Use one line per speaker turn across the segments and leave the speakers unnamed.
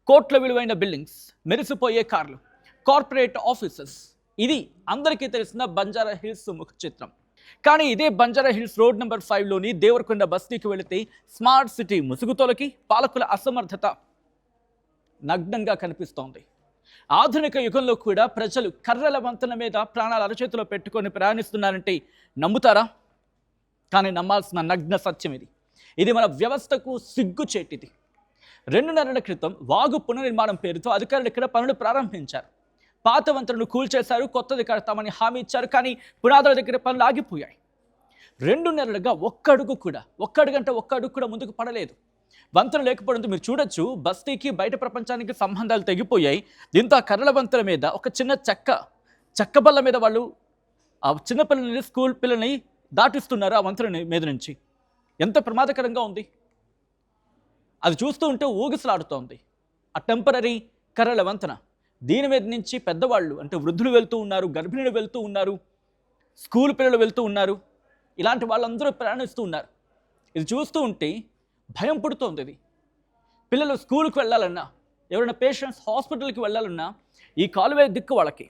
కోట్ల విలువైన బిల్డింగ్స్, మెరిసిపోయే కార్లు, కార్పొరేట్ ఆఫీసెస్. ఇది అందరికీ తెలిసిన బంజారా హిల్స్ ముఖ చిత్రం. కానీ ఇదే బంజారా హిల్స్ రోడ్ నెంబర్ 5లోని దేవరకొండ బస్తీకి వెళితే స్మార్ట్ సిటీ ముసుగుతోలకి పాలకుల అసమర్థత నగ్నంగా కనిపిస్తోంది. ఆధునిక యుగంలో కూడా ప్రజలు కర్రల వంతెన మీద ప్రాణాల అరచేతిలో పెట్టుకొని ప్రయాణిస్తున్నారంటే నమ్ముతారా? కానీ నమ్మాల్సిన నగ్న సత్యం ఇది. ఇది మన వ్యవస్థకు సిగ్గుచేటిది. 2 నెలల క్రితం వాగు పునర్నిర్మాణం పేరుతో అధికారులు ఇక్కడ పనులు ప్రారంభించారు. పాత వంతెనను కూల్చేశారు, కొత్తది కడతామని హామీ ఇచ్చారు. కానీ పునాదుల దగ్గర పనులు ఆగిపోయాయి. 2 నెలలుగా ఒక్క అడుగు కూడా ముందుకు పడలేదు. వంతెన లేకపోవడంతో మీరు చూడొచ్చు, బస్తీకి బయట ప్రపంచానికి సంబంధాలు తెగిపోయాయి. దీంతో ఆ కర్రల వంతెన మీద ఒక చిన్న చెక్క బల్ల మీద వాళ్ళు ఆ చిన్నపిల్లల్ని, స్కూల్ పిల్లల్ని దాటిస్తున్నారు. ఆ వంతెన మీద నుంచి ఎంత ప్రమాదకరంగా ఉంది. అది చూస్తూ ఉంటే ఊగిసలాడుతోంది. ఆ టెంపరరీ కర్రల వంతెన, దీని మీద నుంచి పెద్దవాళ్ళు అంటే వృద్ధులు వెళ్తూ ఉన్నారు, గర్భిణీలు వెళ్తూ ఉన్నారు, స్కూల్ పిల్లలు వెళ్తూ ఉన్నారు. ఇలాంటి వాళ్ళందరూ ప్రయాణిస్తూ ఉన్నారు. ఇది చూస్తూ ఉంటే భయం పుడుతోంది. ఇది పిల్లలు స్కూల్కి వెళ్ళాలన్నా, ఎవరైనా పేషెంట్స్ హాస్పిటల్కి వెళ్ళాలన్నా ఈ కాలువే దిక్కు వాళ్ళకి.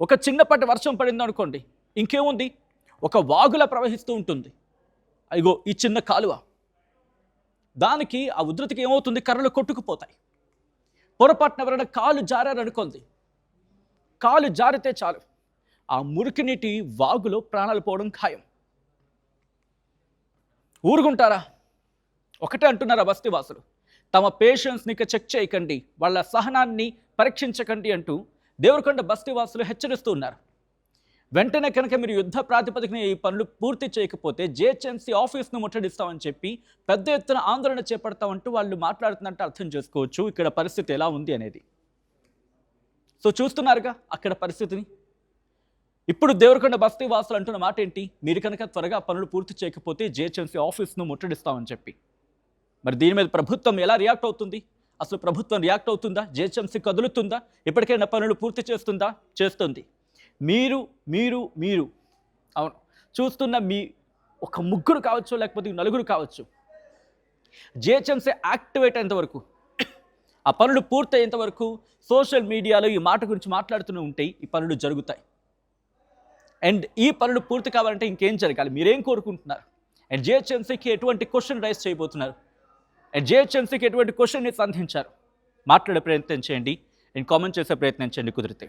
ఒక చిన్నపాటి వర్షం పడింది అనుకోండి, ఇంకేముంది, ఒక వాగులా ప్రవహిస్తూ ఉంటుంది. అదిగో ఈ చిన్న కాలువ, దానికి ఆ ఉధృతికి ఏమవుతుంది, కర్రలు కొట్టుకుపోతాయి. పొరపాటున ఎవరైనా కాలు జారారనుకోండి, కాలు జారితే చాలు ఆ మురికి నీటి వాగులో ప్రాణాలు పోవడం ఖాయం. ఊరుకుంటారా? ఒకటే అంటున్నారా బస్తీవాసులు, తమ పేషెన్స్ని ఇక చెక్ చేయకండి, వాళ్ళ సహనాన్ని పరీక్షించకండి అంటూ దేవరకొండ బస్తీవాసులు హెచ్చరిస్తూ ఉన్నారు. వెంటనే కనుక మీరు యుద్ధ ప్రాతిపదికన ఈ పనులు పూర్తి చేయకపోతే జిహెచ్ఎంసీ ఆఫీస్ను ముట్టడిస్తామని చెప్పి పెద్ద ఎత్తున ఆందోళన చేపడతామంటూ వాళ్ళు మాట్లాడుతున్నట్టు అర్థం చేసుకోవచ్చు ఇక్కడ పరిస్థితి ఎలా ఉంది అనేది. సో చూస్తున్నారుగా అక్కడ పరిస్థితిని. ఇప్పుడు దేవరకొండ బస్తీ వాసులు అంటున్న మాట ఏంటి, మీరు కనుక త్వరగా పనులు పూర్తి చేయకపోతే జిహెచ్ఎంసీ ఆఫీస్ను ముట్టడిస్తామని చెప్పి. మరి దీని మీద ప్రభుత్వం ఎలా రియాక్ట్ అవుతుంది? అసలు ప్రభుత్వం రియాక్ట్ అవుతుందా? జిహెచ్ఎంసీ కదులుతుందా? ఇప్పటికైనా పనులు పూర్తి చేస్తుందా? చేస్తుంది. మీరు అవును చూస్తున్న మీ ఒక ముగ్గురు కావచ్చు, లేకపోతే 4 కావచ్చు, జిహెచ్ఎంసీ యాక్టివేట్ అయ్యేంత వరకు, ఆ పనులు పూర్తయ్యేంత వరకు సోషల్ మీడియాలో ఈ మాట గురించి మాట్లాడుతూనే ఉంటాయి. ఈ పనులు జరుగుతాయి. అండ్ ఈ పనులు పూర్తి కావాలంటే ఇంకేం జరగాలి, మీరేం కోరుకుంటున్నారు? అండ్ జిహెచ్ఎంసీకి ఎటువంటి క్వశ్చన్ రైజ్ చేయబోతున్నారు? అండ్ జిహెచ్ఎంసీకి ఎటువంటి క్వశ్చన్ని సంధించారు? మాట్లాడే ప్రయత్నం చేయండి అండ్ కామెంట్ చేసే ప్రయత్నం చేయండి కుదిరితే.